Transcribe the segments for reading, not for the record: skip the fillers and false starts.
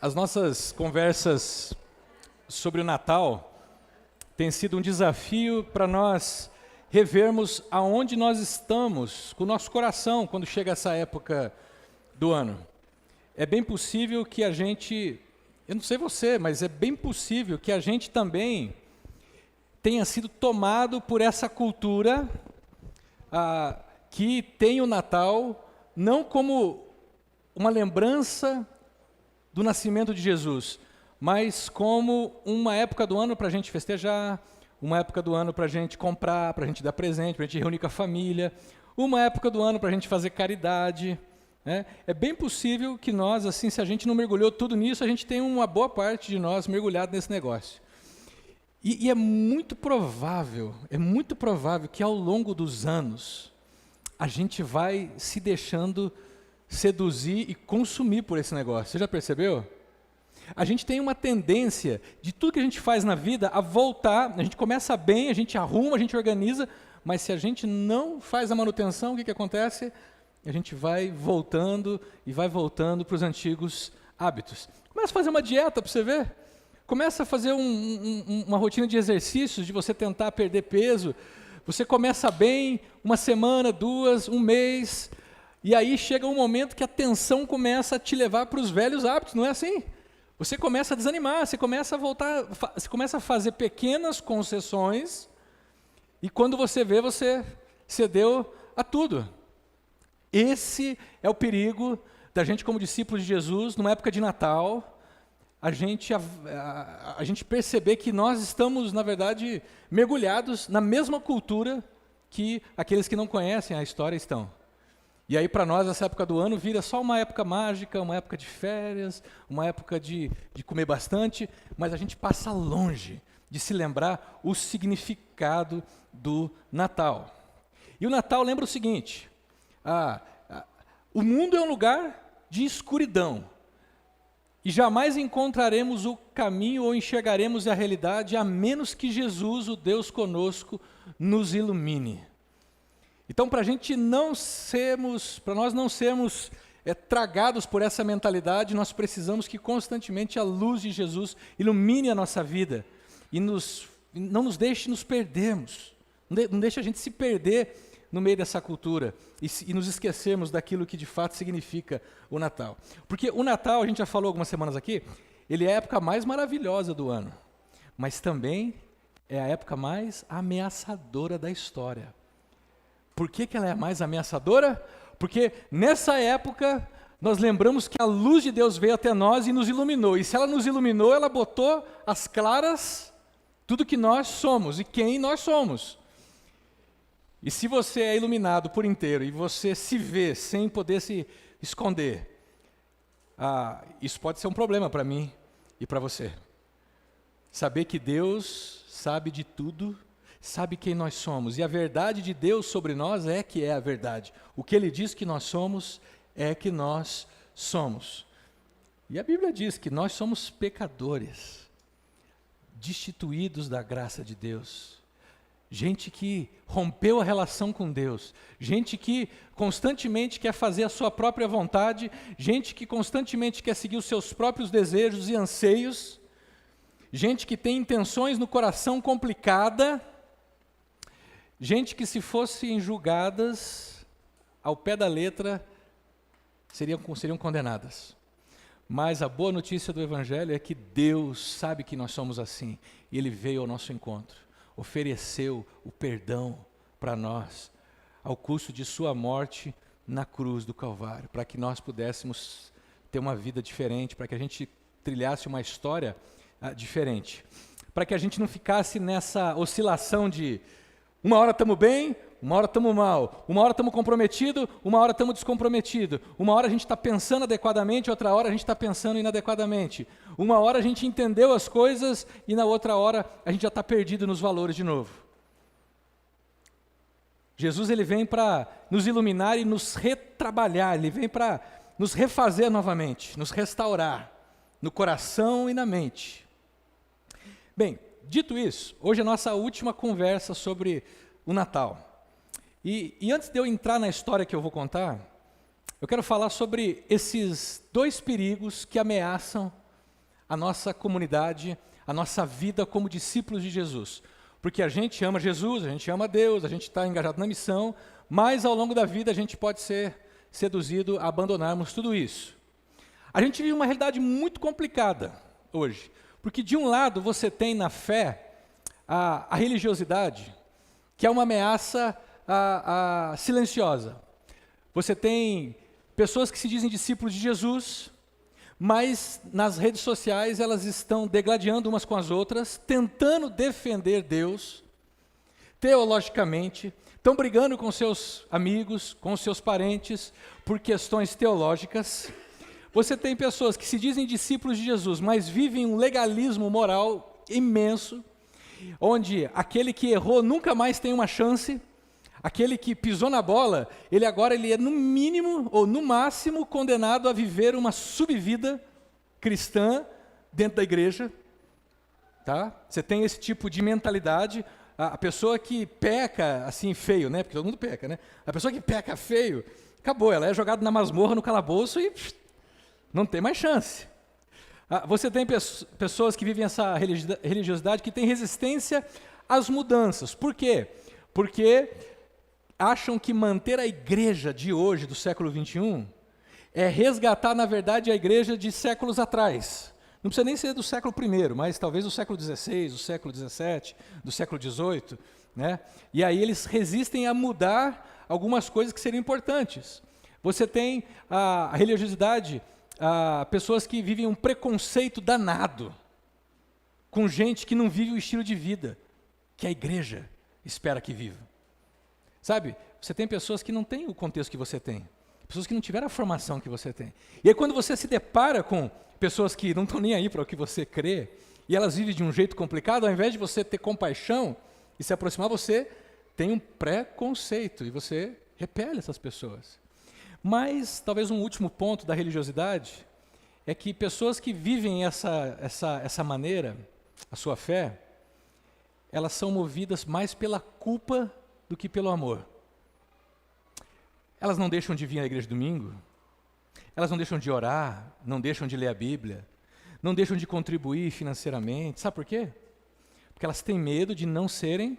As nossas conversas sobre o Natal têm sido um desafio para nós revermos aonde nós estamos com o nosso coração quando chega essa época do ano. É bem possível que a gente, eu não sei você, mas é bem possível que a gente também tenha sido tomado por essa cultura que tem o Natal não como uma lembrança do nascimento de Jesus, mas como uma época do ano para a gente festejar, uma época do ano para a gente comprar, para a gente dar presente, para a gente reunir com a família, uma época do ano para a gente fazer caridade. Né? É bem possível que nós, assim, se a gente não mergulhou tudo nisso, a gente tem uma boa parte de nós mergulhado nesse negócio. E é muito provável que ao longo dos anos, a gente vai se deixando seduzir e consumir por esse negócio. Você já percebeu? A gente tem uma tendência de tudo que a gente faz na vida a voltar. A gente começa bem, a gente arruma, a gente organiza, mas se a gente não faz a manutenção, o que acontece? A gente vai voltando e vai voltando para os antigos hábitos. Começa a fazer uma dieta para você ver. Começa a fazer uma rotina de exercícios, de você tentar perder peso. Você começa bem, uma semana, duas, um mês, e aí chega um momento que a tensão começa a te levar para os velhos hábitos, não é assim? Você começa a desanimar, você começa a voltar, você começa a fazer pequenas concessões, e quando você vê, você cedeu a tudo. Esse é o perigo da gente como discípulos de Jesus, numa época de Natal, a gente perceber que nós estamos, na verdade, mergulhados na mesma cultura que aqueles que não conhecem a história estão. E aí, para nós, essa época do ano vira só uma época mágica, uma época de férias, uma época de comer bastante, mas a gente passa longe de se lembrar o significado do Natal. E o Natal lembra o seguinte, o mundo é um lugar de escuridão, e jamais encontraremos o caminho ou enxergaremos a realidade a menos que Jesus, o Deus conosco, nos ilumine. Então, para nós não sermos tragados por essa mentalidade, nós precisamos que constantemente a luz de Jesus ilumine a nossa vida e não nos deixe nos perdermos, não deixe a gente se perder no meio dessa cultura e nos esquecermos daquilo que de fato significa o Natal. Porque o Natal, a gente já falou algumas semanas aqui, ele é a época mais maravilhosa do ano, mas também é a época mais ameaçadora da história. Por que ela é a mais ameaçadora? Porque nessa época nós lembramos que a luz de Deus veio até nós e nos iluminou. E se ela nos iluminou, ela botou às claras tudo que nós somos e quem nós somos. E se você é iluminado por inteiro e você se vê sem poder se esconder, isso pode ser um problema para mim e para você. Saber que Deus sabe de tudo, sabe quem nós somos, e a verdade de Deus sobre nós é que é a verdade. O que Ele diz que nós somos, é que nós somos. E a Bíblia diz que nós somos pecadores, destituídos da graça de Deus, gente que rompeu a relação com Deus, gente que constantemente quer fazer a sua própria vontade, gente que constantemente quer seguir os seus próprios desejos e anseios, gente que tem intenções no coração complicada, gente que, se fossem julgadas ao pé da letra, seriam condenadas. Mas a boa notícia do Evangelho é que Deus sabe que nós somos assim, e Ele veio ao nosso encontro, ofereceu o perdão para nós, ao custo de sua morte na cruz do Calvário, para que nós pudéssemos ter uma vida diferente, para que a gente trilhasse uma história diferente, para que a gente não ficasse nessa oscilação de uma hora estamos bem, uma hora estamos mal, uma hora estamos comprometidos, uma hora estamos descomprometidos, uma hora a gente está pensando adequadamente, outra hora a gente está pensando inadequadamente, uma hora a gente entendeu as coisas e na outra hora a gente já está perdido nos valores de novo. Jesus, ele vem para nos iluminar e nos retrabalhar, ele vem para nos refazer novamente, nos restaurar no coração e na mente. Bem, dito isso, hoje é a nossa última conversa sobre o Natal. E antes de eu entrar na história que eu vou contar, eu quero falar sobre esses dois perigos que ameaçam a nossa comunidade, a nossa vida como discípulos de Jesus. Porque a gente ama Jesus, a gente ama Deus, a gente está engajado na missão, mas ao longo da vida a gente pode ser seduzido a abandonarmos tudo isso. A gente vive uma realidade muito complicada hoje, porque de um lado você tem na fé a religiosidade, que é uma ameaça silenciosa. Você tem pessoas que se dizem discípulos de Jesus, mas nas redes sociais elas estão degladiando umas com as outras, tentando defender Deus, teologicamente, estão brigando com seus amigos, com seus parentes, por questões teológicas. Você tem pessoas que se dizem discípulos de Jesus, mas vivem um legalismo moral imenso, onde aquele que errou nunca mais tem uma chance, aquele que pisou na bola, ele é no mínimo ou no máximo condenado a viver uma subvida cristã dentro da igreja. Tá? Você tem esse tipo de mentalidade, a pessoa que peca assim feio, né? Porque todo mundo peca, né? A pessoa que peca feio, acabou, ela é jogada na masmorra, no calabouço e não tem mais chance. Você tem pessoas que vivem essa religiosidade que tem resistência às mudanças. Por quê? Porque acham que manter a igreja de hoje, do século XXI, é resgatar, na verdade, a igreja de séculos atrás. Não precisa nem ser do século I, mas talvez do século XVI, do século XVII, do século XVIII. Né? E aí eles resistem a mudar algumas coisas que seriam importantes. Você tem a religiosidade, pessoas que vivem um preconceito danado com gente que não vive o estilo de vida que a igreja espera que viva. Sabe, você tem pessoas que não têm o contexto que você tem, pessoas que não tiveram a formação que você tem. E aí quando você se depara com pessoas que não estão nem aí para o que você crê, e elas vivem de um jeito complicado, ao invés de você ter compaixão e se aproximar, você tem um preconceito e você repele essas pessoas. Mas talvez um último ponto da religiosidade é que pessoas que vivem essa maneira, a sua fé, elas são movidas mais pela culpa do que pelo amor. Elas não deixam de vir à igreja domingo, elas não deixam de orar, não deixam de ler a Bíblia, não deixam de contribuir financeiramente. Sabe por quê? Porque elas têm medo de não serem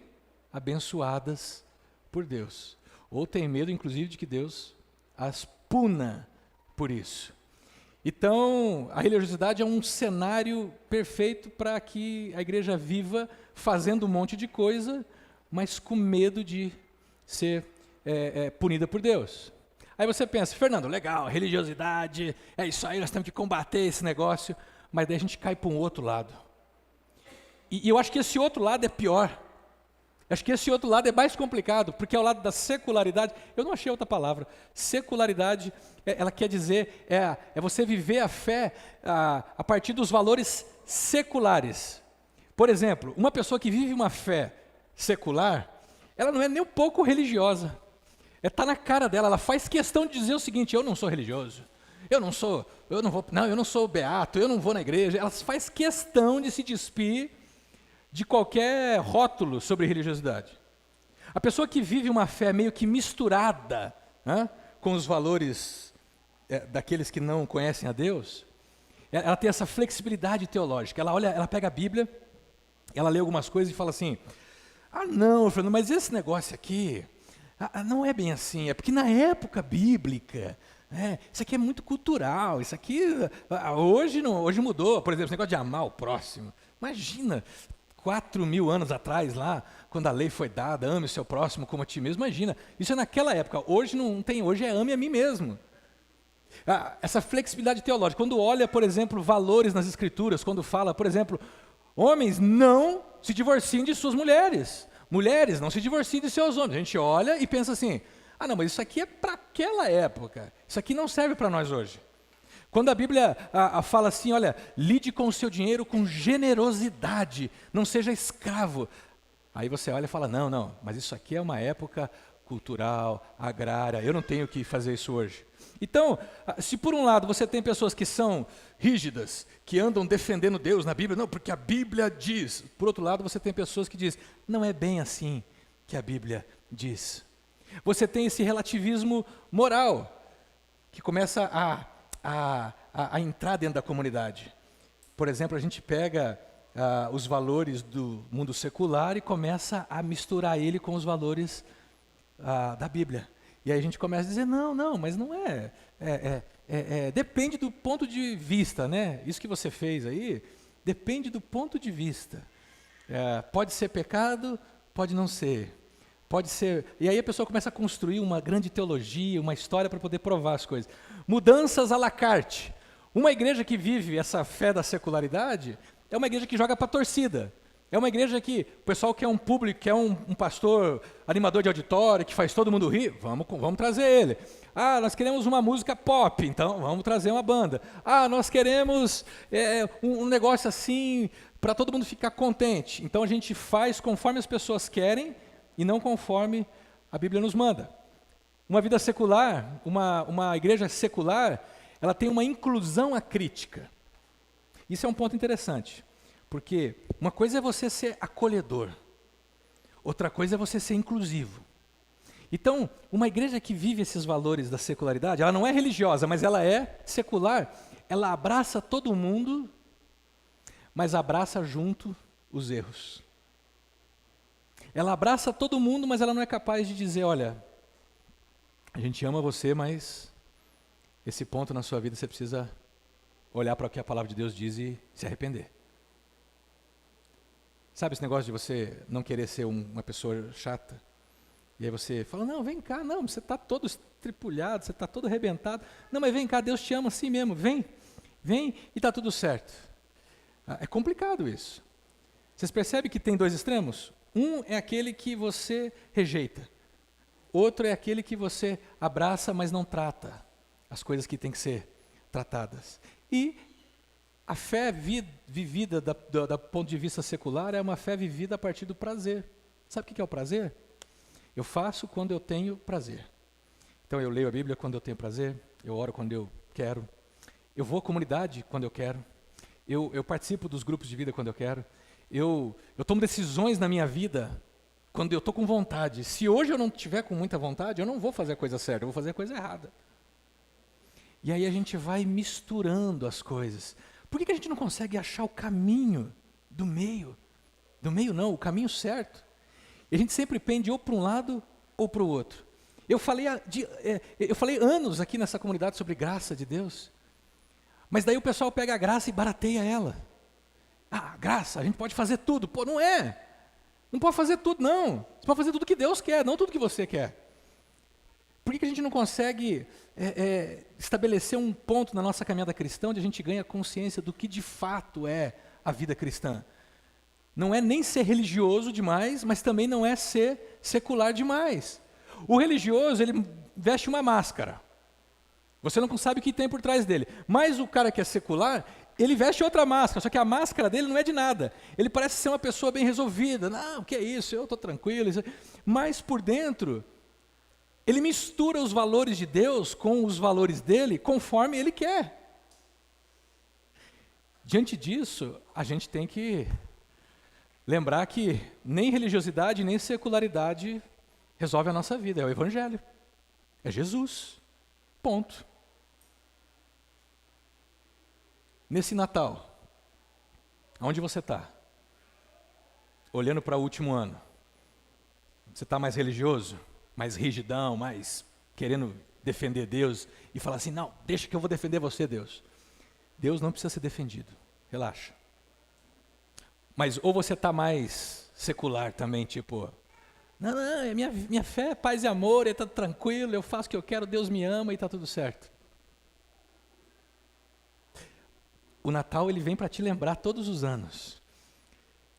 abençoadas por Deus. Ou têm medo, inclusive, de que Deus as puna por isso. Então, a religiosidade é um cenário perfeito para que a igreja viva fazendo um monte de coisa, mas com medo de ser punida por Deus. Aí você pensa, Fernando, legal, religiosidade, é isso aí, nós temos que combater esse negócio, mas daí a gente cai para um outro lado. E eu acho que esse outro lado é pior. Acho que esse outro lado é mais complicado, porque é o lado da secularidade. Eu não achei outra palavra. Secularidade, ela quer dizer, é você viver a fé a partir dos valores seculares. Por exemplo, uma pessoa que vive uma fé secular, ela não é nem um pouco religiosa. Está na cara dela, ela faz questão de dizer o seguinte: eu não sou religioso, eu não sou beato, eu não vou na igreja. Ela faz questão de se despir de qualquer rótulo sobre religiosidade. A pessoa que vive uma fé meio que misturada, né, com os valores daqueles que não conhecem a Deus, ela tem essa flexibilidade teológica. Ela pega a Bíblia, ela lê algumas coisas e fala assim: não, Fernando, mas esse negócio aqui não é bem assim, é porque na época bíblica, isso aqui é muito cultural, isso aqui hoje mudou. Por exemplo, esse negócio de amar o próximo. Imagina, 4.000 anos atrás lá, quando a lei foi dada, ame o seu próximo como a ti mesmo. Imagina, isso é naquela época. Hoje não tem, hoje é ame a mim mesmo. Essa flexibilidade teológica, quando olha, por exemplo, valores nas escrituras, quando fala, por exemplo, homens não se divorciem de suas mulheres, mulheres não se divorciem de seus homens. A gente olha e pensa assim: não, mas isso aqui é para aquela época, isso aqui não serve para nós hoje. Quando a Bíblia fala assim, olha, lide com o seu dinheiro com generosidade, não seja escravo. Aí você olha e fala, não, mas isso aqui é uma época cultural, agrária, eu não tenho que fazer isso hoje. Então, se por um lado você tem pessoas que são rígidas, que andam defendendo Deus na Bíblia, não, porque a Bíblia diz. Por outro lado, você tem pessoas que dizem, não é bem assim que a Bíblia diz. Você tem esse relativismo moral, que começa a entrar dentro da comunidade. Por exemplo, a gente pega os valores do mundo secular e começa a misturar ele com os valores da Bíblia. E aí a gente começa a dizer, não, mas não é. Depende do ponto de vista, né? Isso que você fez aí, depende do ponto de vista. Pode ser pecado, pode não ser. Pode ser. E aí a pessoa começa a construir uma grande teologia, uma história para poder provar as coisas. Mudanças à la carte. Uma igreja que vive essa fé da secularidade é uma igreja que joga para a torcida. É uma igreja que o pessoal quer um público, quer um pastor animador de auditório, que faz todo mundo rir, vamos trazer ele. Nós queremos uma música pop, então vamos trazer uma banda. Nós queremos um negócio assim, para todo mundo ficar contente. Então a gente faz conforme as pessoas querem e não conforme a Bíblia nos manda. Uma vida secular, uma igreja secular, ela tem uma inclusão acrítica. Isso é um ponto interessante. Porque uma coisa é você ser acolhedor, outra coisa é você ser inclusivo. Então, uma igreja que vive esses valores da secularidade, ela não é religiosa, mas ela é secular, ela abraça todo mundo, mas abraça junto os erros. Ela abraça todo mundo, mas ela não é capaz de dizer, olha, a gente ama você, mas esse ponto na sua vida você precisa olhar para o que a palavra de Deus diz e se arrepender. Sabe esse negócio de você não querer ser uma pessoa chata? E aí você fala, não, vem cá, não, você está todo estripulhado, você está todo arrebentado. Não, mas vem cá, Deus te ama assim mesmo, vem e está tudo certo. É complicado isso. Vocês percebem que tem dois extremos? Um é aquele que você rejeita. Outro é aquele que você abraça, mas não trata as coisas que têm que ser tratadas. E a fé vivida do ponto de vista secular é uma fé vivida a partir do prazer. Sabe o que é o prazer? Eu faço quando eu tenho prazer. Então eu leio a Bíblia quando eu tenho prazer, eu oro quando eu quero, eu vou à comunidade quando eu quero, eu participo dos grupos de vida quando eu quero, eu tomo decisões na minha vida quando eu estou com vontade. Se hoje eu não estiver com muita vontade, eu não vou fazer a coisa certa, eu vou fazer a coisa errada. E aí a gente vai misturando as coisas. Por que a gente não consegue achar o caminho do meio? Do meio não, o caminho certo. E a gente sempre pende ou para um lado ou para o outro. Eu falei anos aqui nessa comunidade sobre graça de Deus. Mas daí o pessoal pega a graça e barateia ela. Graça, a gente pode fazer tudo. Pô, não é. Não pode fazer tudo, não. Você pode fazer tudo que Deus quer, não tudo que você quer. Por que a gente não consegue estabelecer um ponto na nossa caminhada cristã onde a gente ganha consciência do que de fato é a vida cristã? Não é nem ser religioso demais, mas também não é ser secular demais. O religioso, ele veste uma máscara. Você não sabe o que tem por trás dele. Mas o cara que é secular, ele veste outra máscara, só que a máscara dele não é de nada. Ele parece ser uma pessoa bem resolvida. Não, o que é isso? Eu estou tranquilo. Mas por dentro, ele mistura os valores de Deus com os valores dele, conforme ele quer. Diante disso, a gente tem que lembrar que nem religiosidade, nem secularidade resolve a nossa vida. É o Evangelho. É Jesus. Ponto. Nesse Natal, aonde você está? Olhando para o último ano. Você está mais religioso? Mais rigidão, mais querendo defender Deus e falar assim, não, deixa que eu vou defender você, Deus. Deus não precisa ser defendido. Relaxa. Mas ou você está mais secular também, tipo, não, minha fé é paz e amor, está tranquilo, eu faço o que eu quero, Deus me ama e está tudo certo. O Natal ele vem para te lembrar todos os anos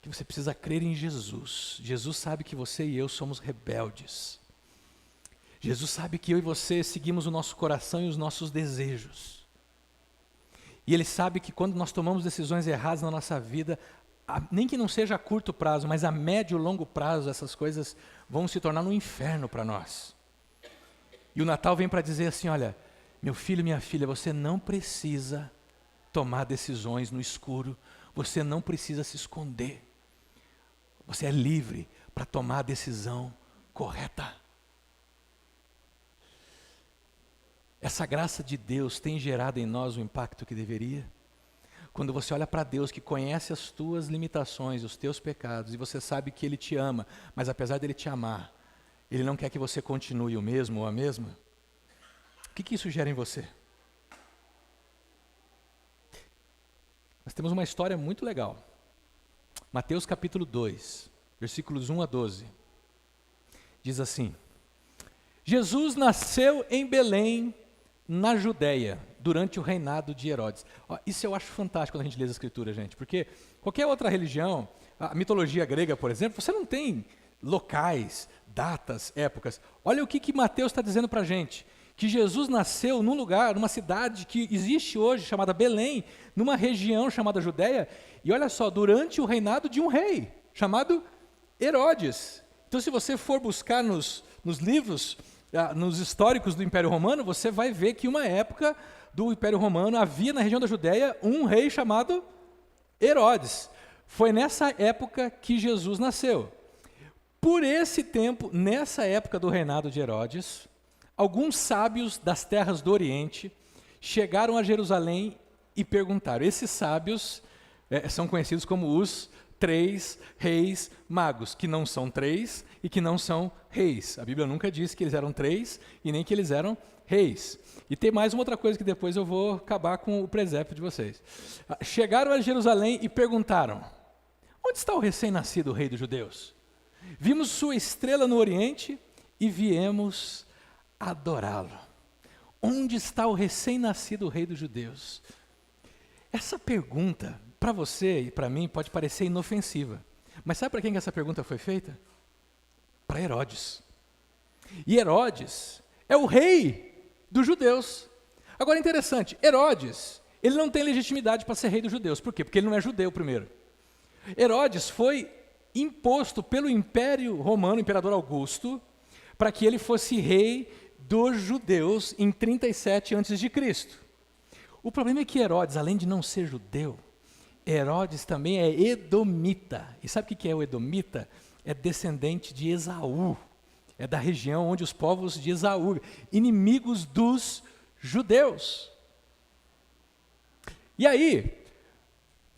que você precisa crer em Jesus. Jesus sabe que você e eu somos rebeldes. Jesus sabe que eu e você seguimos o nosso coração e os nossos desejos. E Ele sabe que quando nós tomamos decisões erradas na nossa vida, nem que não seja a curto prazo, mas a médio e longo prazo, essas coisas vão se tornar um inferno para nós. E o Natal vem para dizer assim, olha, meu filho, minha filha, você não precisa tomar decisões no escuro, você não precisa se esconder. Você é livre para tomar a decisão correta. Essa graça de Deus tem gerado em nós o impacto que deveria? quando você olha para Deus, que conhece as tuas limitações, os teus pecados, e você sabe que Ele te ama, mas apesar dEle te amar, Ele não quer que você continue o mesmo ou a mesma, o que isso gera em você? Nós temos uma história muito legal. Mateus capítulo 2, versículos 1 a 12. Diz assim: Jesus nasceu em Belém, na Judéia, durante o reinado de Herodes. Isso eu acho fantástico quando a gente lê as escrituras, gente, porque qualquer outra religião, a mitologia grega, por exemplo, você não tem locais, datas, épocas. Olha o que Mateus está dizendo para a gente, que Jesus nasceu num lugar, numa cidade que existe hoje, chamada Belém, numa região chamada Judéia, e olha só, durante o reinado de um rei, chamado Herodes. Então, se você for buscar nos livros, nos históricos do Império Romano, você vai ver que uma época do Império Romano havia na região da Judéia um rei chamado Herodes. Foi nessa época que Jesus nasceu. Por esse tempo, nessa época do reinado de Herodes, alguns sábios das terras do Oriente chegaram a Jerusalém e perguntaram. Esses sábios são conhecidos como os 3 reis magos, que não são 3 e que não são reis. A Bíblia nunca diz que eles eram 3 e nem que eles eram reis. E tem mais uma outra coisa que depois eu vou acabar com o presépio de vocês. Chegaram a Jerusalém e perguntaram: onde está o recém-nascido rei dos judeus? Vimos sua estrela no Oriente e viemos adorá-lo. Onde está o recém-nascido rei dos judeus? Essa pergunta, para você e para mim, pode parecer inofensiva. Mas sabe para quem que essa pergunta foi feita? Para Herodes. E Herodes é o rei dos judeus. Agora, interessante, Herodes, ele não tem legitimidade para ser rei dos judeus. Por quê? Porque ele não é judeu primeiro. Herodes foi imposto pelo Império Romano, Imperador Augusto, para que ele fosse rei dos judeus em 37 a.C. O problema é que Herodes, além de não ser judeu, Herodes também é edomita. E sabe o que é o edomita? É descendente de Esaú. É da região onde os povos de Esaú, inimigos dos judeus. E aí,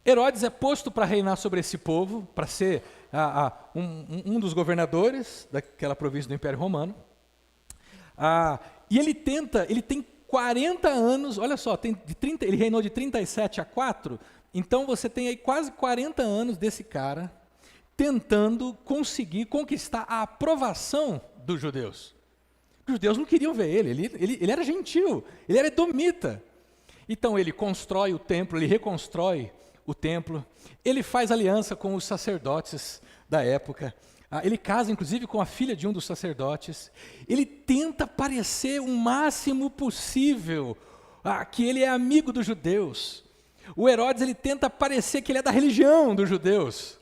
Herodes é posto para reinar sobre esse povo, para ser um dos governadores daquela província do Império Romano. E ele tem 40 anos, olha só, ele reinou de 37 a 4, então você tem aí quase 40 anos desse cara tentando conseguir conquistar a aprovação dos judeus. Os judeus não queriam ver ele era gentil, ele era edomita. Então ele constrói o templo, ele reconstrói o templo, ele faz aliança com os sacerdotes da época, ele casa inclusive com a filha de um dos sacerdotes, ele tenta parecer o máximo possível que ele é amigo dos judeus. O Herodes, ele tenta parecer que ele é da religião dos judeus,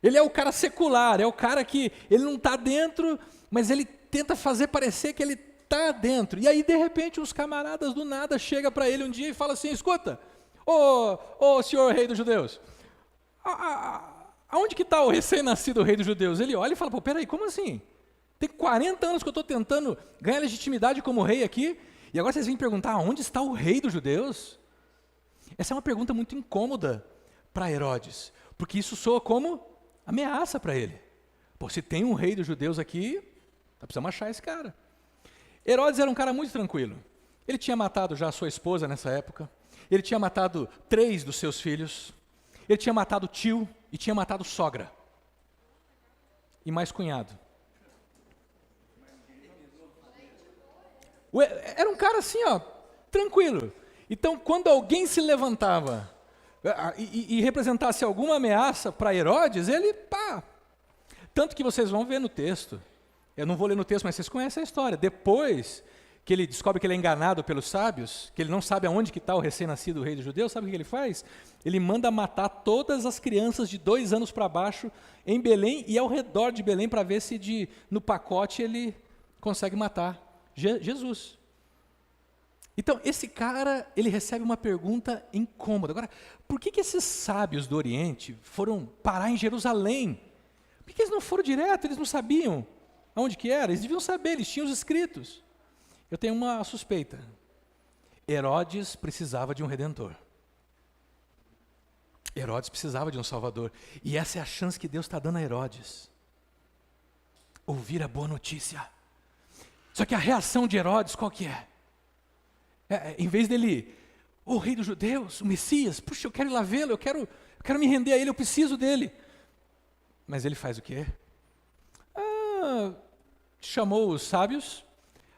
ele é o cara secular, é o cara que ele não está dentro, mas ele tenta fazer parecer que ele está dentro. E aí de repente uns camaradas do nada chegam para ele um dia e falam assim: escuta, ô senhor rei dos judeus, aonde que está o recém-nascido rei dos judeus? Ele olha e fala: pô, peraí, como assim? Tem 40 anos que eu estou tentando ganhar legitimidade como rei aqui, e agora vocês vêm perguntar onde está o rei dos judeus? Essa é uma pergunta muito incômoda para Herodes, porque isso soa como ameaça para ele. Pô, se tem um rei dos judeus aqui, tá precisando achar esse cara. Herodes era um cara muito tranquilo. Ele tinha matado já a sua esposa nessa época, ele tinha matado 3 dos seus filhos, ele tinha matado tio e tinha matado sogra. E mais cunhado. Era um cara assim, tranquilo. Então, quando alguém se levantava e representasse alguma ameaça para Herodes, ele, Tanto que vocês vão ver no texto. Eu não vou ler no texto, mas vocês conhecem a história. Depois que ele descobre que ele é enganado pelos sábios, que ele não sabe aonde que está o recém-nascido rei dos judeus, sabe o que ele faz? Ele manda matar todas as crianças de 2 anos para baixo em Belém e ao redor de Belém para ver se no pacote ele consegue matar Jesus. Então, esse cara, ele recebe uma pergunta incômoda. Agora, por que esses sábios do Oriente foram parar em Jerusalém? Por que eles não foram direto? Eles não sabiam aonde que era? Eles deviam saber, eles tinham os escritos. Eu tenho uma suspeita. Herodes precisava de um redentor. Herodes precisava de um Salvador. E essa é a chance que Deus está dando a Herodes. Ouvir a boa notícia. Só que a reação de Herodes, qual que é? Em vez dele, o rei dos judeus, o Messias, puxa, eu quero ir lá vê-lo, eu quero me render a ele, eu preciso dele. Mas ele faz o quê? Chamou os sábios.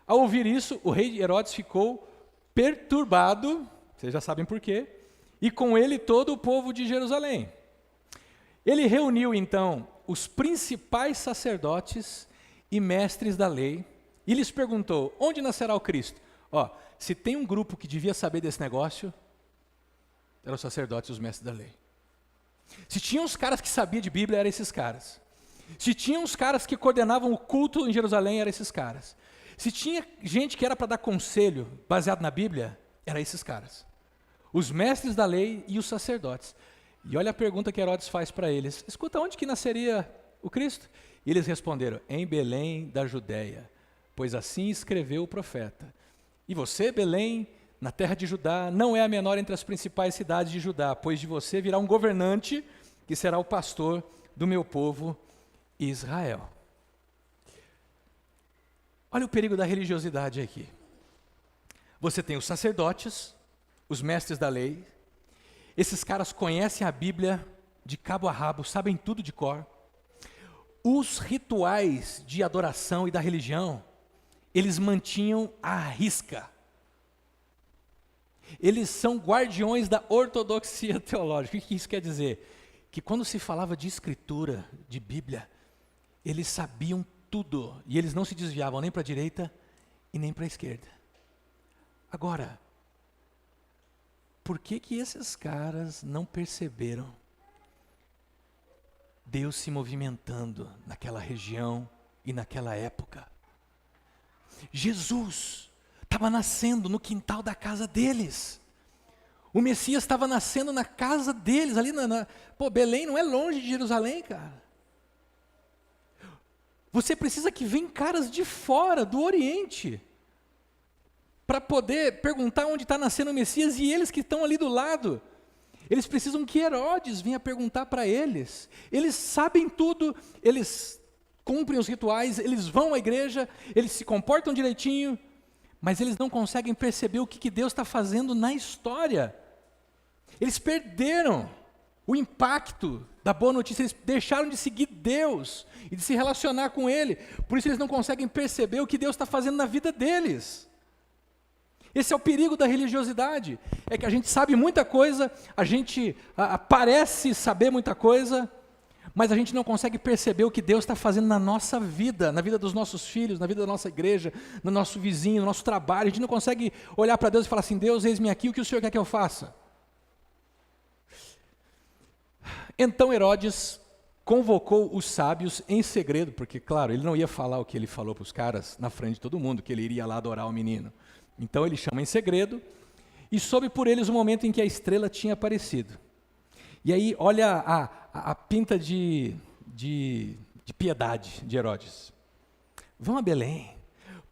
Ao ouvir isso, o rei Herodes ficou perturbado, vocês já sabem por quê, e com ele todo o povo de Jerusalém. Ele reuniu então os principais sacerdotes e mestres da lei e lhes perguntou: onde nascerá o Cristo? Se tem um grupo que devia saber desse negócio, eram os sacerdotes e os mestres da lei. Se tinha uns caras que sabiam de Bíblia, eram esses caras. Se tinha uns caras que coordenavam o culto em Jerusalém, eram esses caras. Se tinha gente que era para dar conselho baseado na Bíblia, eram esses caras. Os mestres da lei e os sacerdotes. E olha a pergunta que Herodes faz para eles: escuta, onde que nasceria o Cristo? E eles responderam: em Belém da Judéia, pois assim escreveu o profeta. E você, Belém, na terra de Judá, não é a menor entre as principais cidades de Judá, pois de você virá um governante que será o pastor do meu povo Israel. Olha o perigo da religiosidade aqui. Você tem os sacerdotes, os mestres da lei. Esses caras conhecem a Bíblia de cabo a rabo, sabem tudo de cor. Os rituais de adoração e da religião, eles mantinham à risca. Eles são guardiões da ortodoxia teológica. O que isso quer dizer? Que quando se falava de escritura, de Bíblia, eles sabiam tudo. E eles não se desviavam nem para a direita e nem para a esquerda. Agora, por que esses caras não perceberam Deus se movimentando naquela região e naquela época? Jesus estava nascendo no quintal da casa deles. O Messias estava nascendo na casa deles, ali Belém não é longe de Jerusalém, cara. Você precisa que venham caras de fora, do Oriente, para poder perguntar onde está nascendo o Messias, e eles que estão ali do lado, eles precisam que Herodes venha perguntar para eles. Eles sabem tudo, eles cumprem os rituais, eles vão à igreja, eles se comportam direitinho, mas eles não conseguem perceber o que Deus está fazendo na história. Eles perderam o impacto da boa notícia, eles deixaram de seguir Deus e de se relacionar com Ele, por isso eles não conseguem perceber o que Deus está fazendo na vida deles. Esse é o perigo da religiosidade, é que a gente sabe muita coisa, a gente parece saber muita coisa, mas a gente não consegue perceber o que Deus está fazendo na nossa vida, na vida dos nossos filhos, na vida da nossa igreja, no nosso vizinho, no nosso trabalho. A gente não consegue olhar para Deus e falar assim: Deus, eis-me aqui, o que o Senhor quer que eu faça? Então Herodes convocou os sábios em segredo, porque, claro, ele não ia falar o que ele falou para os caras na frente de todo mundo, que ele iria lá adorar o menino. Então ele chama em segredo e soube por eles o momento em que a estrela tinha aparecido. E aí, olha a pinta de piedade de Herodes. Vão a Belém,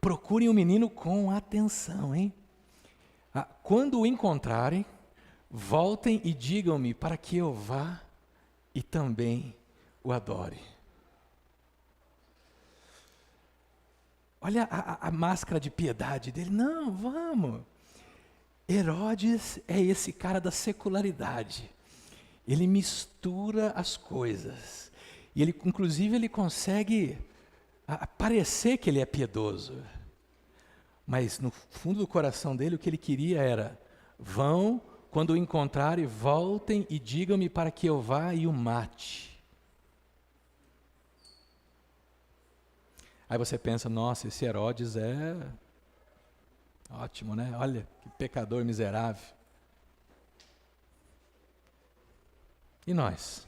procurem o menino com atenção, hein? Quando o encontrarem, voltem e digam-me para que eu vá e também o adore. Olha a máscara de piedade dele. Não, vamos. Herodes é esse cara da secularidade. Ele mistura as coisas. E ele, inclusive, ele consegue parecer que ele é piedoso. Mas no fundo do coração dele, o que ele queria era: vão, quando o encontrarem, voltem e digam-me para que eu vá e o mate. Aí você pensa: nossa, esse Herodes é ótimo, né? Olha, que pecador miserável. E nós?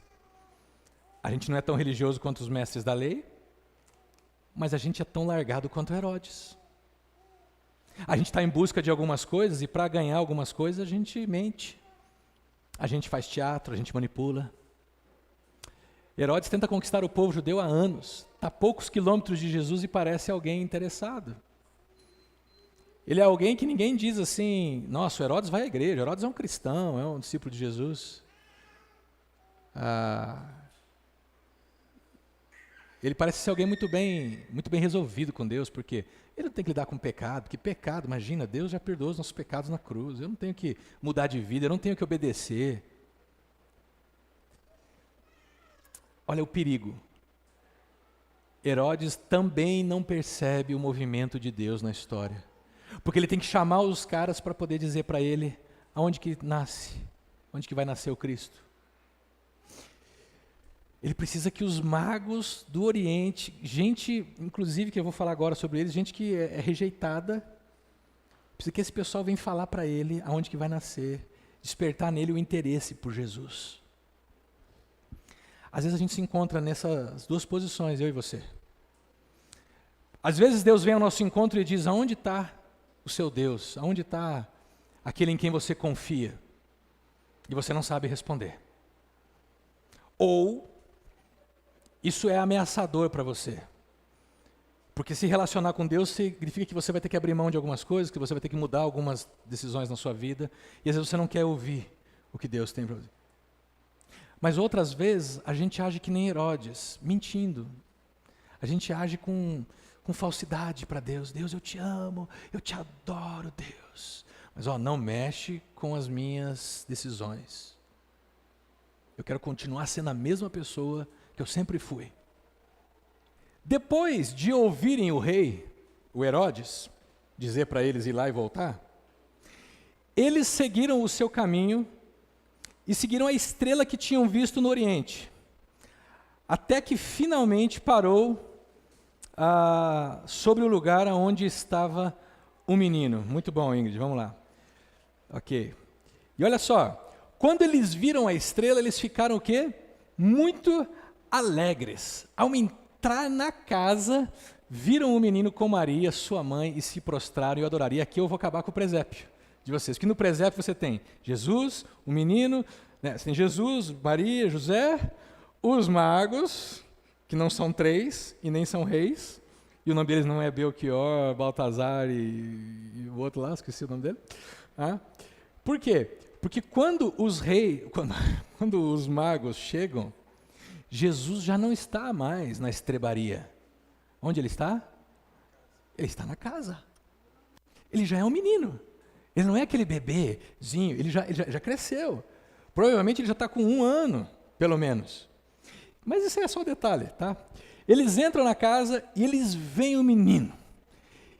A gente não é tão religioso quanto os mestres da lei, mas a gente é tão largado quanto Herodes. A gente está em busca de algumas coisas e para ganhar algumas coisas a gente mente. A gente faz teatro, a gente manipula. Herodes tenta conquistar o povo judeu há anos. Está a poucos quilômetros de Jesus e parece alguém interessado. Ele é alguém que ninguém diz assim: nossa, o Herodes vai à igreja, Herodes é um cristão, é um discípulo de Jesus. Ele parece ser alguém muito bem resolvido com Deus, porque ele não tem que lidar com pecado, porque pecado, imagina, Deus já perdoou os nossos pecados na cruz, eu não tenho que mudar de vida, eu não tenho que obedecer. Olha o perigo. Herodes também não percebe o movimento de Deus na história, porque ele tem que chamar os caras para poder dizer para ele aonde que nasce, onde que vai nascer o Cristo. Ele precisa que os magos do Oriente, gente, inclusive que eu vou falar agora sobre eles, gente que é rejeitada, precisa que esse pessoal venha falar para ele aonde que vai nascer, despertar nele o interesse por Jesus. Às vezes a gente se encontra nessas duas posições, eu e você. Às vezes Deus vem ao nosso encontro e diz, aonde está o seu Deus? Aonde está aquele em quem você confia? E você não sabe responder. Ou isso é ameaçador para você. Porque se relacionar com Deus significa que você vai ter que abrir mão de algumas coisas, que você vai ter que mudar algumas decisões na sua vida, e às vezes você não quer ouvir o que Deus tem para você. Mas outras vezes a gente age que nem Herodes, mentindo. A gente age com falsidade para Deus. Deus, eu te amo, eu te adoro, Deus. Mas não mexe com as minhas decisões. Eu quero continuar sendo a mesma pessoa que eu sempre fui. Depois de ouvirem o rei, o Herodes, dizer para eles ir lá e voltar, eles seguiram o seu caminho e seguiram a estrela que tinham visto no Oriente, até que finalmente parou sobre o lugar onde estava o menino. Muito bom, Ingrid, vamos lá. Ok. E olha só, quando eles viram a estrela, eles ficaram o quê? Muito alegres. Ao entrar na casa, viram o menino com Maria, sua mãe, e se prostraram e adoraram. E aqui eu vou acabar com o presépio de vocês, porque no presépio você tem Jesus, o menino, né? Você tem Jesus, Maria, José, os magos, que não são 3 e nem são reis, e o nome deles não é Belchior, Baltazar e o outro lá, esqueci o nome dele. Por quê? Porque quando os magos chegam, Jesus já não está mais na estrebaria. Onde ele está? Ele está na casa. Ele já é um menino. Ele não é aquele bebezinho, ele já cresceu. Provavelmente ele já está com 1 ano, pelo menos. Mas isso é só um detalhe, tá? Eles entram na casa e eles veem o menino.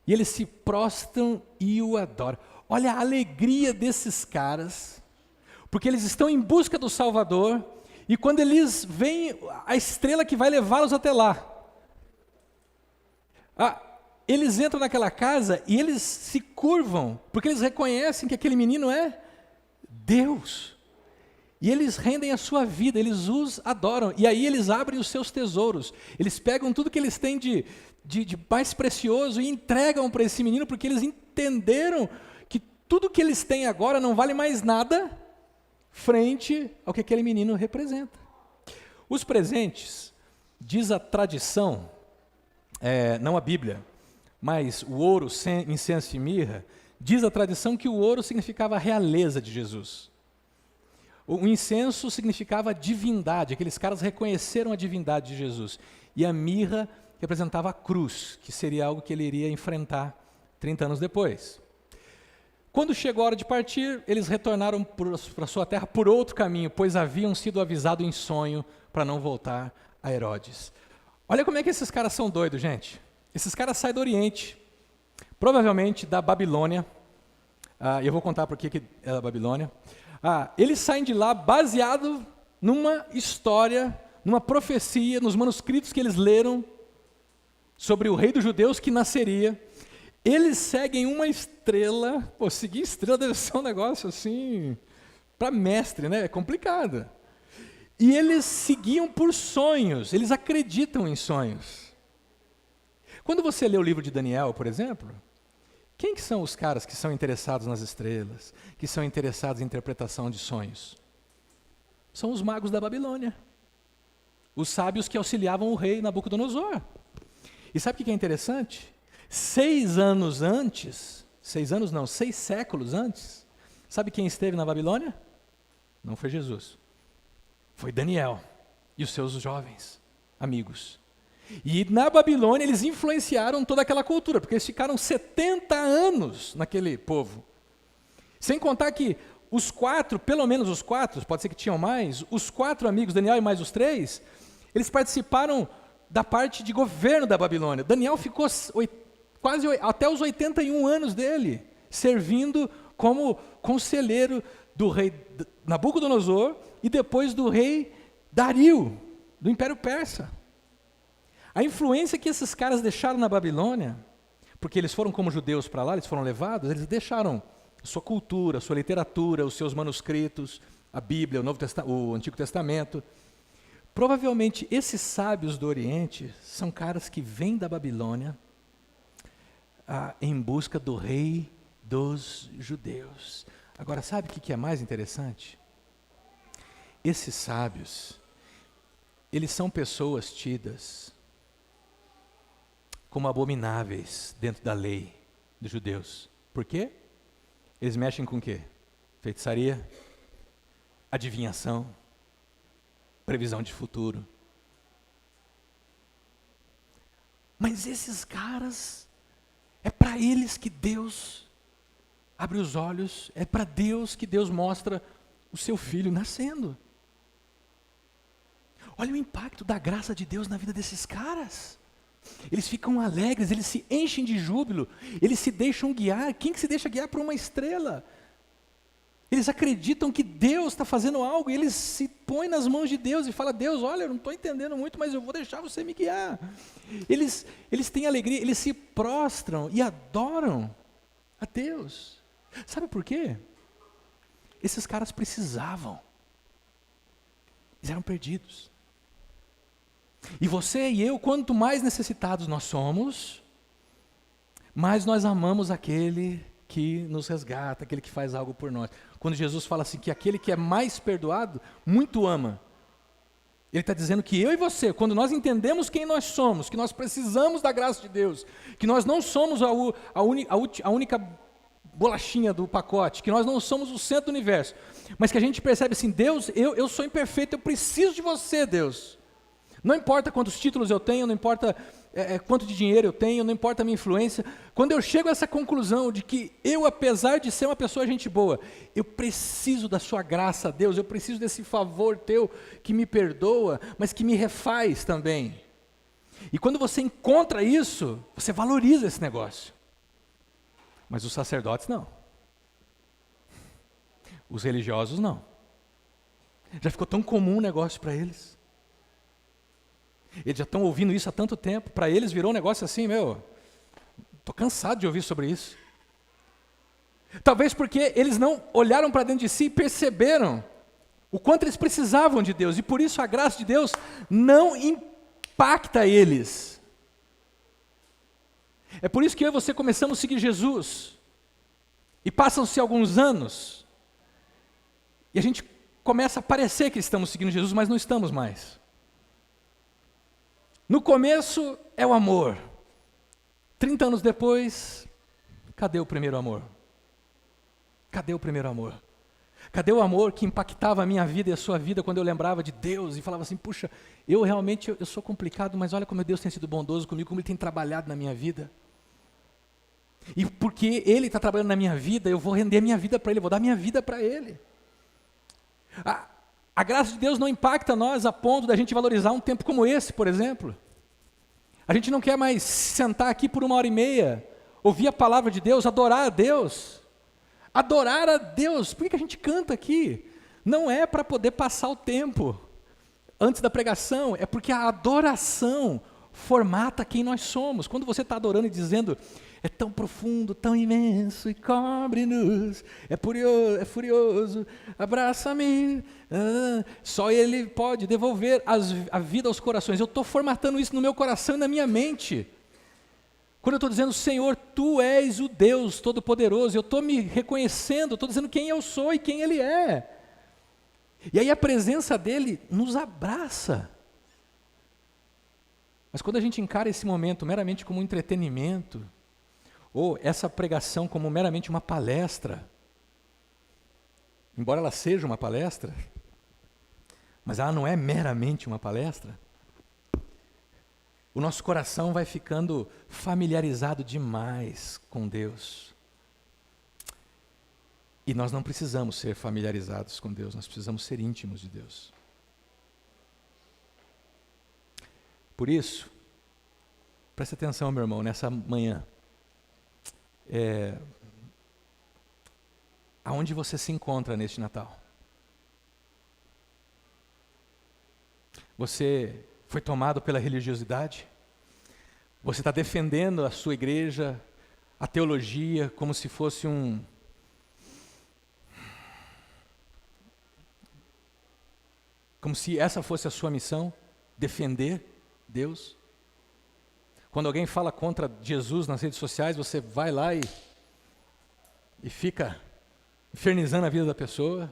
E eles se prostram e o adoram. Olha a alegria desses caras, porque eles estão em busca do Salvador, e quando eles veem a estrela que vai levá-los até lá, eles entram naquela casa e eles se curvam, porque eles reconhecem que aquele menino é Deus. E eles rendem a sua vida, eles os adoram. E aí eles abrem os seus tesouros. Eles pegam tudo que eles têm de mais precioso e entregam para esse menino, porque eles entenderam que tudo que eles têm agora não vale mais nada frente ao que aquele menino representa. Os presentes, diz a tradição, não a Bíblia, mas o ouro, incenso e mirra, diz a tradição que o ouro significava a realeza de Jesus. O incenso significava a divindade, aqueles caras reconheceram a divindade de Jesus. E a mirra representava a cruz, que seria algo que ele iria enfrentar 30 anos depois. Quando chegou a hora de partir, eles retornaram para sua terra por outro caminho, pois haviam sido avisados em sonho para não voltar a Herodes. Olha como é que esses caras são doidos, gente. Esses caras saem do Oriente, provavelmente da Babilônia. Eu vou contar por que é da Babilônia. Eles saem de lá baseado numa história, numa profecia, nos manuscritos que eles leram sobre o rei dos judeus que nasceria. Eles seguem uma estrela. Seguir estrela deve ser um negócio assim, para mestre, né? É complicado. E eles seguiam por sonhos, eles acreditam em sonhos. Quando você lê o livro de Daniel, por exemplo, quem que são os caras que são interessados nas estrelas, que são interessados em interpretação de sonhos? São os magos da Babilônia, os sábios que auxiliavam o rei Nabucodonosor. E sabe o que é interessante? 6 séculos antes, sabe quem esteve na Babilônia? Não foi Jesus. Foi Daniel e os seus jovens amigos. E na Babilônia eles influenciaram toda aquela cultura, porque eles ficaram 70 anos naquele povo. Sem contar que os 4, pelo menos os 4, pode ser que tinham mais, os 4 amigos, Daniel e mais os 3, eles participaram da parte de governo da Babilônia. Daniel ficou quase até os 81 anos dele, servindo como conselheiro do rei Nabucodonosor e depois do rei Dario, do Império Persa. A influência que esses caras deixaram na Babilônia, porque eles foram como judeus para lá, eles foram levados, eles deixaram a sua cultura, a sua literatura, os seus manuscritos, a Bíblia, o Antigo Testamento. Provavelmente esses sábios do Oriente são caras que vêm da Babilônia em busca do rei dos judeus. Agora, sabe o que é mais interessante? Esses sábios, eles são pessoas tidas como abomináveis dentro da lei dos judeus. Por quê? Eles mexem com o quê? Feitiçaria, adivinhação, previsão de futuro. Mas esses caras, é para eles que Deus abre os olhos, é para Deus que Deus mostra o seu filho nascendo. Olha o impacto da graça de Deus na vida desses caras. Eles ficam alegres, eles se enchem de júbilo, eles se deixam guiar. Quem que se deixa guiar por uma estrela? Eles acreditam que Deus está fazendo algo, e eles se põem nas mãos de Deus e falam: Deus, olha, eu não estou entendendo muito, mas eu vou deixar você me guiar. Eles têm alegria, eles se prostram e adoram a Deus. Sabe por quê? Esses caras precisavam. Eles eram perdidos. E você e eu, quanto mais necessitados nós somos, mais nós amamos aquele que nos resgata, aquele que faz algo por nós. Quando Jesus fala assim, que aquele que é mais perdoado, muito ama. Ele está dizendo que eu e você, quando nós entendemos quem nós somos, que nós precisamos da graça de Deus, que nós não somos a única bolachinha do pacote, que nós não somos o centro do universo, mas que a gente percebe assim: Deus, eu sou imperfeito, eu preciso de você, Deus. Não importa quantos títulos eu tenho, não importa quanto de dinheiro eu tenho, não importa a minha influência. Quando eu chego a essa conclusão de que eu, apesar de ser uma pessoa gente boa, eu preciso da sua graça, Deus, eu preciso desse favor teu que me perdoa, mas que me refaz também. E quando você encontra isso, você valoriza esse negócio. Mas os sacerdotes não. Os religiosos não. Já ficou tão comum o negócio para eles. Eles já estão ouvindo isso há tanto tempo, para eles virou um negócio assim, estou cansado de ouvir sobre isso. Talvez porque eles não olharam para dentro de si e perceberam o quanto eles precisavam de Deus, e por isso a graça de Deus não impacta eles. É por isso que eu e você começamos a seguir Jesus, e passam-se alguns anos, e a gente começa a parecer que estamos seguindo Jesus, mas não estamos mais. No começo é o amor. 30 anos depois, cadê o primeiro amor? Cadê o primeiro amor? Cadê o amor que impactava a minha vida e a sua vida quando eu lembrava de Deus e falava assim: puxa, eu realmente eu sou complicado, mas olha como Deus tem sido bondoso comigo, como Ele tem trabalhado na minha vida. E porque Ele está trabalhando na minha vida, eu vou render a minha vida para Ele, eu vou dar minha vida para Ele. A graça de Deus não impacta nós a ponto da gente valorizar um tempo como esse, por exemplo. A gente não quer mais sentar aqui por 1h30, ouvir a palavra de Deus, adorar a Deus. Adorar a Deus. Por que a gente canta aqui? Não é para poder passar o tempo antes da pregação, é porque a adoração formata quem nós somos. Quando você está adorando e dizendo: é tão profundo, tão imenso, e cobre-nos, é furioso, abraça-me, só Ele pode devolver a vida aos corações. Eu estou formatando isso no meu coração e na minha mente. Quando eu estou dizendo: Senhor, Tu és o Deus Todo-Poderoso, eu estou me reconhecendo, estou dizendo quem eu sou e quem Ele é. E aí a presença dEle nos abraça. Mas quando a gente encara esse momento meramente como um entretenimento, ou essa pregação como meramente uma palestra, embora ela seja uma palestra, mas ela não é meramente uma palestra, o nosso coração vai ficando familiarizado demais com Deus. E nós não precisamos ser familiarizados com Deus, nós precisamos ser íntimos de Deus. Por isso, preste atenção, meu irmão, nessa manhã. Aonde você se encontra neste Natal? Você foi tomado pela religiosidade? Você está defendendo a sua igreja, a teologia, como se fosse como se essa fosse a sua missão, defender Deus? Quando alguém fala contra Jesus nas redes sociais, você vai lá e fica infernizando a vida da pessoa?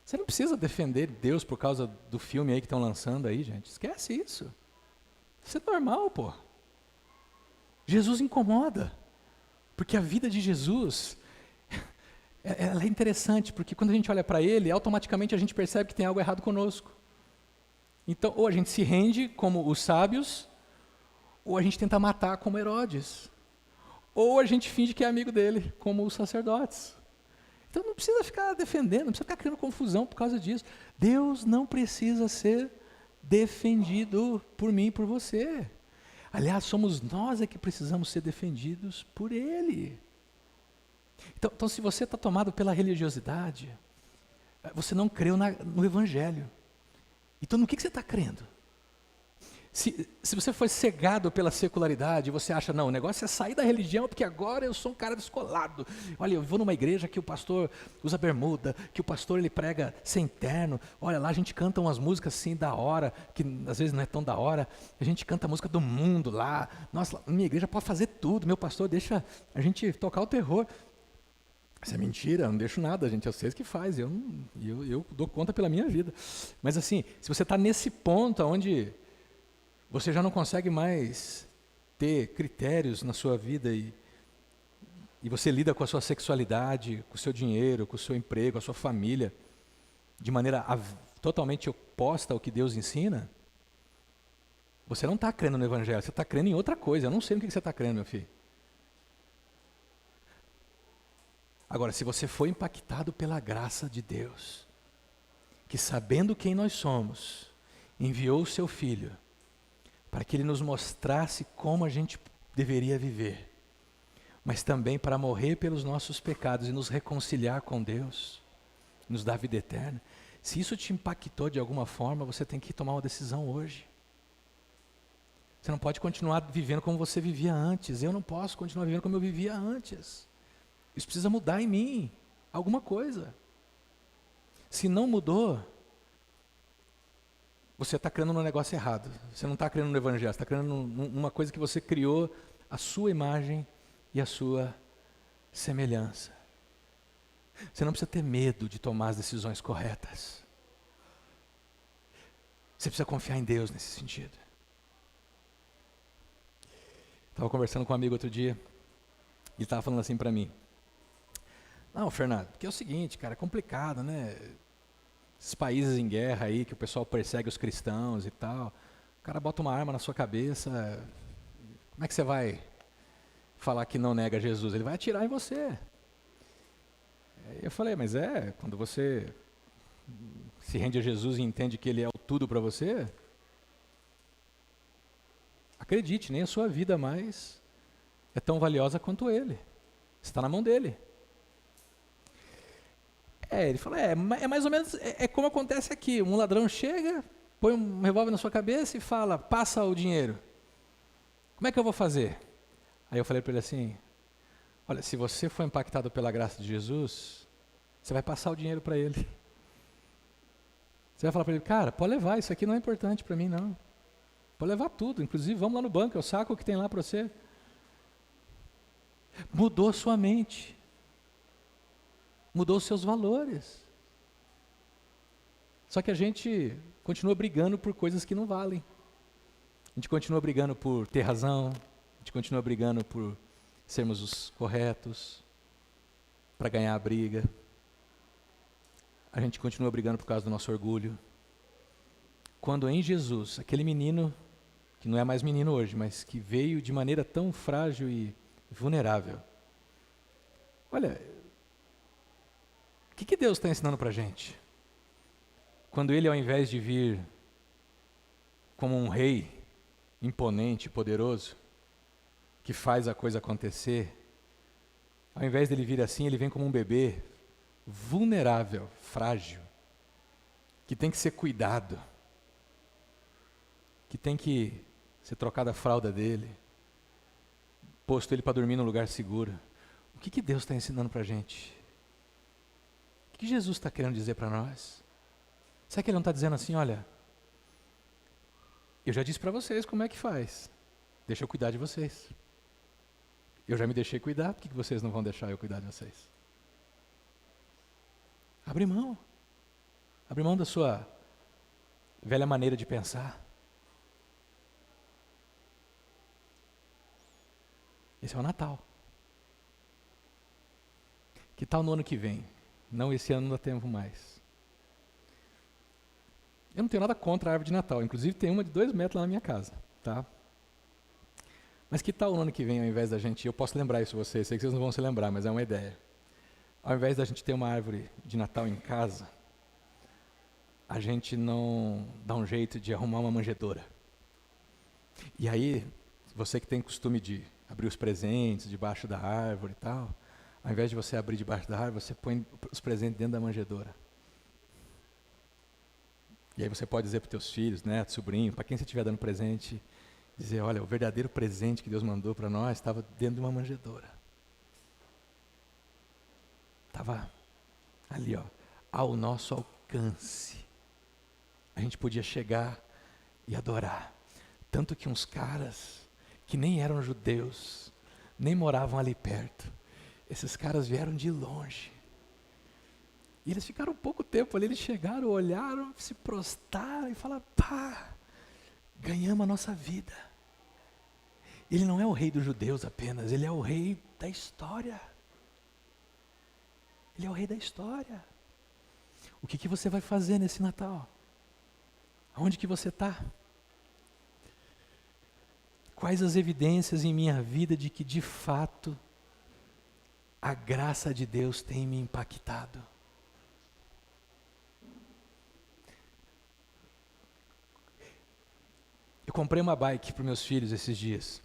Você não precisa defender Deus por causa do filme aí que estão lançando aí, gente. Esquece isso. Isso é normal, pô. Jesus incomoda. Porque a vida de Jesus, ela é interessante, porque quando a gente olha para Ele, automaticamente a gente percebe que tem algo errado conosco. Então, ou a gente se rende como os sábios, ou a gente tenta matar como Herodes. Ou a gente finge que é amigo dele, como os sacerdotes. Então não precisa ficar defendendo, não precisa ficar criando confusão por causa disso. Deus não precisa ser defendido por mim e por você. Aliás, somos nós que precisamos ser defendidos por Ele. Então se você está tomado pela religiosidade, você não creu no Evangelho. Então no que você está crendo? Se você foi cegado pela secularidade, você acha, não, o negócio é sair da religião, porque agora eu sou um cara descolado. Olha, eu vou numa igreja que o pastor usa bermuda, que o pastor ele prega sem terno. Olha, lá a gente canta umas músicas assim da hora, que às vezes não é tão da hora. A gente canta a música do mundo lá. Nossa, minha igreja pode fazer tudo, meu pastor deixa a gente tocar o terror. Isso é mentira, eu não deixo nada, gente, é vocês que faz, eu dou conta pela minha vida. Mas assim, se você está nesse ponto onde você já não consegue mais ter critérios na sua vida e você lida com a sua sexualidade, com o seu dinheiro, com o seu emprego, com a sua família, de maneira totalmente oposta ao que Deus ensina, você não está crendo no Evangelho, você está crendo em outra coisa. Eu não sei no que você está crendo, meu filho. Agora, se você foi impactado pela graça de Deus, que sabendo quem nós somos, enviou o seu Filho, para que Ele nos mostrasse como a gente deveria viver, mas também para morrer pelos nossos pecados e nos reconciliar com Deus, nos dar vida eterna. Se isso te impactou de alguma forma, você tem que tomar uma decisão hoje. Você não pode continuar vivendo como você vivia antes. Eu não posso continuar vivendo como eu vivia antes. Isso precisa mudar em mim, alguma coisa. Se não mudou, você está crendo no negócio errado. Você não está crendo no Evangelho, você está crendo numa coisa que você criou a sua imagem e a sua semelhança. Você não precisa ter medo de tomar as decisões corretas. Você precisa confiar em Deus nesse sentido. Estava conversando com um amigo outro dia, e ele estava falando assim para mim. Não, Fernando, porque é o seguinte, cara, é complicado, né? Esses países em guerra aí, que o pessoal persegue os cristãos e tal. O cara bota uma arma na sua cabeça, como é que você vai falar que não nega Jesus? Ele vai atirar em você. Aí eu falei, mas quando você se rende a Jesus e entende que Ele é o tudo para você, acredite, nem a sua vida mais é tão valiosa quanto Ele. Está na mão dEle. Ele falou, é mais ou menos, como acontece aqui, um ladrão chega, põe um revólver na sua cabeça e fala, passa o dinheiro. Como é que eu vou fazer? Aí eu falei para ele assim, olha, se você for impactado pela graça de Jesus, você vai passar o dinheiro para ele. Você vai falar para ele, cara, pode levar, isso aqui não é importante para mim não. Pode levar tudo, inclusive vamos lá no banco, eu saco o que tem lá para você. Mudou sua mente. Mudou os seus valores. Só que a gente continua brigando por coisas que não valem. A gente continua brigando por ter razão, a gente continua brigando por sermos os corretos, para ganhar a briga. a gente continua brigando por causa do nosso orgulho. Quando em Jesus, aquele menino, que não é mais menino hoje, mas que veio de maneira tão frágil e vulnerável. Olha, o que Deus está ensinando para a gente? Quando Ele, ao invés de vir como um rei imponente, poderoso, que faz a coisa acontecer, ao invés dele vir assim, ele vem como um bebê vulnerável, frágil, que tem que ser cuidado, que tem que ser trocada a fralda dele, posto ele para dormir num lugar seguro. O que Deus está ensinando para a gente? O que Jesus está querendo dizer para nós? Será que Ele não está dizendo assim, olha, eu já disse para vocês como é que faz, deixa eu cuidar de vocês. Eu já me deixei cuidar, por que vocês não vão deixar eu cuidar de vocês? Abre mão da sua velha maneira de pensar. Esse é o Natal. Que tal no ano que vem? Não, esse ano não dá tempo mais. Eu não tenho nada contra a árvore de Natal, inclusive tem uma de 2 metros lá na minha casa, tá? Mas que tal no ano que vem, ao invés da gente, eu posso lembrar isso a vocês, sei que vocês não vão se lembrar, mas é uma ideia. Ao invés da gente ter uma árvore de Natal em casa, a gente não dá um jeito de arrumar uma manjedoura. E aí, você que tem costume de abrir os presentes debaixo da árvore e tal, ao invés de você abrir debaixo da árvore, você põe os presentes dentro da manjedoura. E aí você pode dizer para os teus filhos, netos, sobrinho, para quem você estiver dando presente, dizer, olha, o verdadeiro presente que Deus mandou para nós estava dentro de uma manjedoura. Estava ali, ó, ao nosso alcance. A gente podia chegar e adorar. Tanto que uns caras que nem eram judeus, nem moravam ali perto, esses caras vieram de longe. E eles ficaram pouco tempo ali, eles chegaram, olharam, se prostraram e falaram, pá, ganhamos a nossa vida. Ele não é o rei dos judeus apenas, ele é o rei da história. Ele é o rei da história. O que você vai fazer nesse Natal? Aonde que você está? Quais as evidências em minha vida de que, de fato, a graça de Deus tem me impactado? Eu comprei uma bike para os meus filhos esses dias.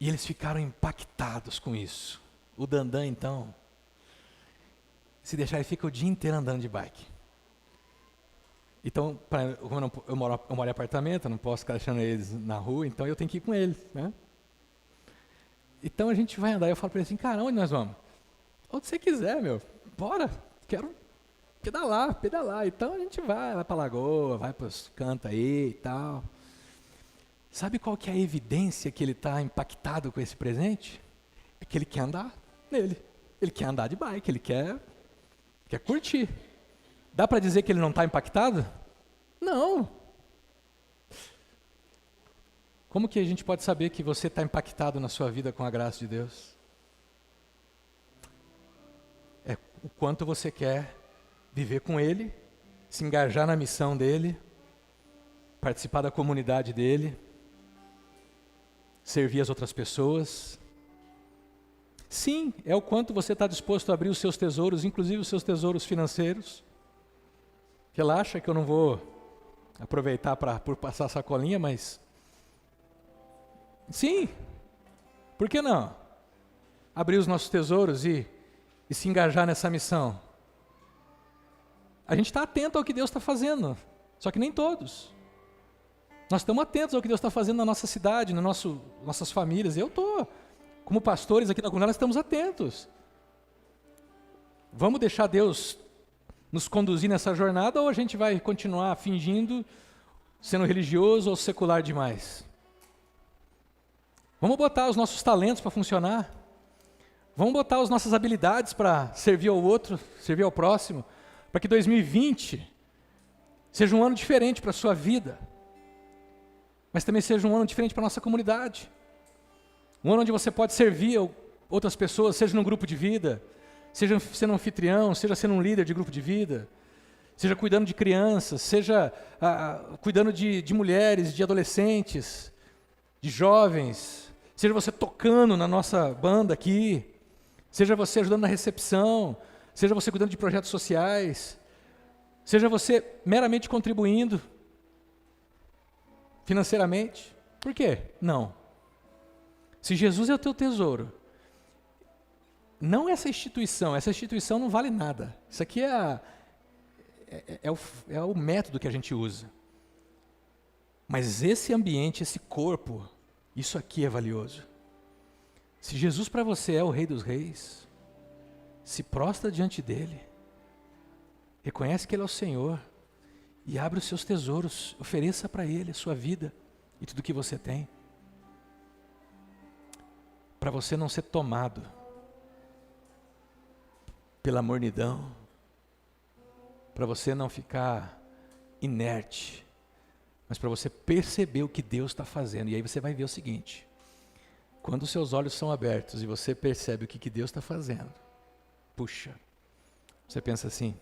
E eles ficaram impactados com isso. O Dandan, então, se deixar, ele fica o dia inteiro andando de bike. Então, eu moro em apartamento, eu não posso ficar deixando eles na rua, então eu tenho que ir com eles, né? Então a gente vai andar, eu falo para ele assim, cara, onde nós vamos? Onde você quiser, meu, bora, quero pedalar. Então a gente vai para a lagoa, vai para os cantos aí e tal. Sabe qual que é a evidência que ele está impactado com esse presente? É que ele quer andar nele, ele quer andar de bike, ele quer curtir. Dá para dizer que ele não está impactado? Não. Como que a gente pode saber que você está impactado na sua vida com a graça de Deus? É o quanto você quer viver com Ele, se engajar na missão dEle, participar da comunidade dEle, servir as outras pessoas. Sim, é o quanto você está disposto a abrir os seus tesouros, inclusive os seus tesouros financeiros. Relaxa que eu não vou aproveitar por passar a sacolinha, mas... Sim, por que não? Abrir os nossos tesouros e se engajar nessa missão. A gente está atento ao que Deus está fazendo, só que nem todos. Nós estamos atentos ao que Deus está fazendo na nossa cidade, nossas famílias. Eu estou, como pastores aqui na comunidade, nós estamos atentos. Vamos deixar Deus nos conduzir nessa jornada ou a gente vai continuar fingindo, sendo religioso ou secular demais? Vamos botar os nossos talentos para funcionar. Vamos botar as nossas habilidades para servir ao outro, servir ao próximo, para que 2020 seja um ano diferente para a sua vida, mas também seja um ano diferente para a nossa comunidade. Um ano onde você pode servir outras pessoas, seja num grupo de vida, Seja sendo um anfitrião, seja sendo um líder de grupo de vida, seja cuidando de crianças, seja cuidando de mulheres, de adolescentes, de jovens, seja você tocando na nossa banda aqui, seja você ajudando na recepção, seja você cuidando de projetos sociais, seja você meramente contribuindo financeiramente. Por quê? Não. Se Jesus é o teu tesouro, não essa instituição não vale nada. Isso aqui é o método que a gente usa. Mas esse ambiente, esse corpo, isso aqui é valioso. Se Jesus para você é o Rei dos Reis, se prostra diante dele, reconhece que ele é o Senhor e abre os seus tesouros, ofereça para ele a sua vida e tudo que você tem. Para você não ser tomado pela mornidão, para você não ficar inerte, mas para você perceber o que Deus está fazendo. E aí você vai ver o seguinte: quando os seus olhos são abertos e você percebe o que Deus está fazendo, puxa, você pensa assim,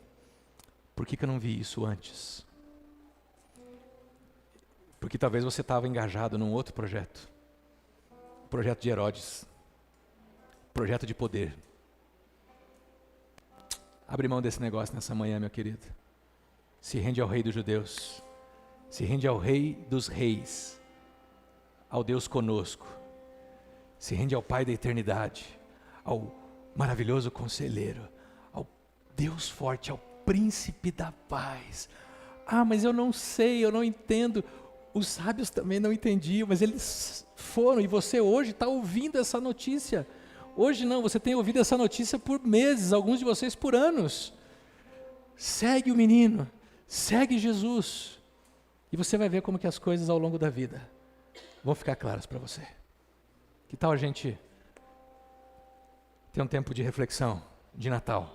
por que eu não vi isso antes? Porque talvez você estava engajado num outro projeto, projeto de Herodes, projeto de poder. Abre mão desse negócio nessa manhã, meu querido. Se rende ao Rei dos Judeus, se rende ao Rei dos Reis, ao Deus conosco, se rende ao Pai da eternidade, ao maravilhoso Conselheiro, ao Deus forte, ao Príncipe da paz. Ah, mas eu não sei, eu não entendo. Os sábios também não entendiam, mas eles foram, e você hoje está ouvindo essa notícia. Hoje não, você tem ouvido essa notícia por meses, alguns de vocês por anos. Segue o menino, segue Jesus, e você vai ver como que as coisas ao longo da vida vão ficar claras para você. Que tal a gente ter um tempo de reflexão de Natal?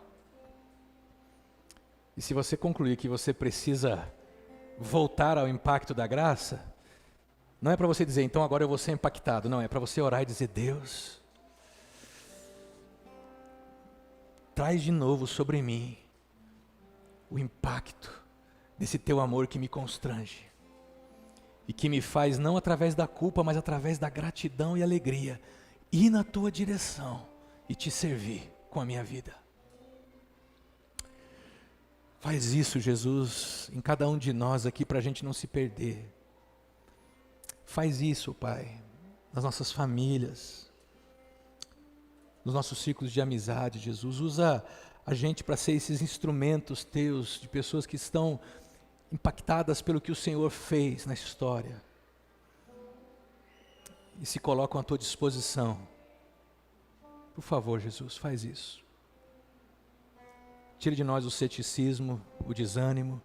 E se você concluir que você precisa voltar ao impacto da graça, não é para você dizer, então agora eu vou ser impactado. Não, é para você orar e dizer, Deus, traz de novo sobre mim o impacto desse teu amor que me constrange e que me faz não através da culpa, mas através da gratidão e alegria ir na tua direção e te servir com a minha vida. Faz isso, Jesus, em cada um de nós aqui para a gente não se perder. Faz isso, Pai, nas nossas famílias, nos nossos círculos de amizade, Jesus. Usa a gente para ser esses instrumentos teus, de pessoas que estão impactadas pelo que o Senhor fez na história e se colocam à tua disposição. Por favor, Jesus, faz isso. Tira de nós o ceticismo, o desânimo.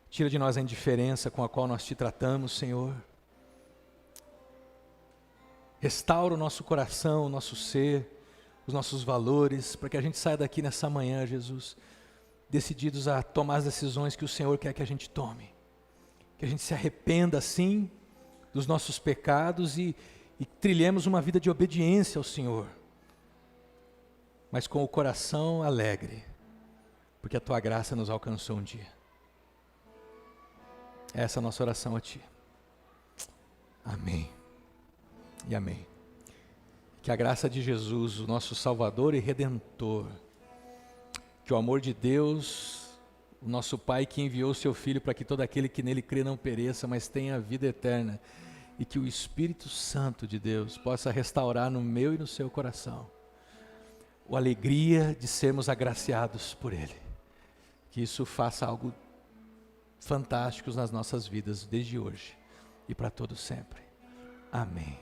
Tira de nós a indiferença com a qual nós te tratamos, Senhor. Restaura o nosso coração, o nosso ser, os nossos valores, para que a gente saia daqui nessa manhã, Jesus, decididos a tomar as decisões que o Senhor quer que a gente tome. Que a gente se arrependa, sim, dos nossos pecados e trilhemos uma vida de obediência ao Senhor, mas com o coração alegre, porque a tua graça nos alcançou um dia. Essa é a nossa oração a ti. Amém e amém. Que a graça de Jesus, o nosso Salvador e Redentor, que o amor de Deus, o nosso Pai que enviou o seu Filho para que todo aquele que nele crê não pereça, mas tenha a vida eterna, e que o Espírito Santo de Deus possa restaurar no meu e no seu coração a alegria de sermos agraciados por Ele. Que isso faça algo fantástico nas nossas vidas, desde hoje e para todo sempre. Amém.